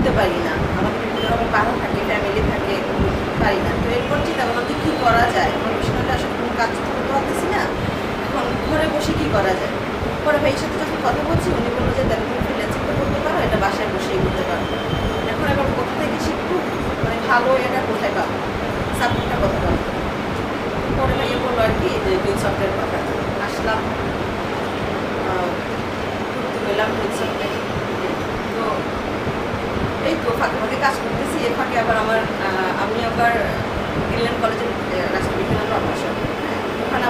করতে পারি না, আমাদের বিভিন্ন রকম বাধা থাকে, ফ্যামিলি থাকে, পারি না। তো এরপর চিন্তা করলাম যে কী করা যায়, প্রফেশনালি আসলে কোনো কাজ তো করতে পারতেছি না, এখন ঘরে বসে কী করা যায়। পরে ভাইয়ের সাথে যখন কথা বলছি উনি বললো যে দেখো তুমি ফ্রিল্যান্সিং তো করতে পারো, এটা বাসায় বসেই করতে পারো। এখন এবার কোথা থেকে শিখবো, মানে ভালো এটা কোথায় পাবো, সাপোর্টটা কোথায় পাবো। পরে ভাইয়া বললো আর কি যে কুইক সফটওয়্যার কথা। আসলাম, ঘুরতে গেলাম কুইক সফটওয়্যার। তো এই তো ফাঁকে ফাঁকে কাজ করতেছি, এর ফাঁকে আবার আমি আবার গ্রিনল্যান্ড কলেজের রাষ্ট্রবিজ্ঞানের অন্বেষণ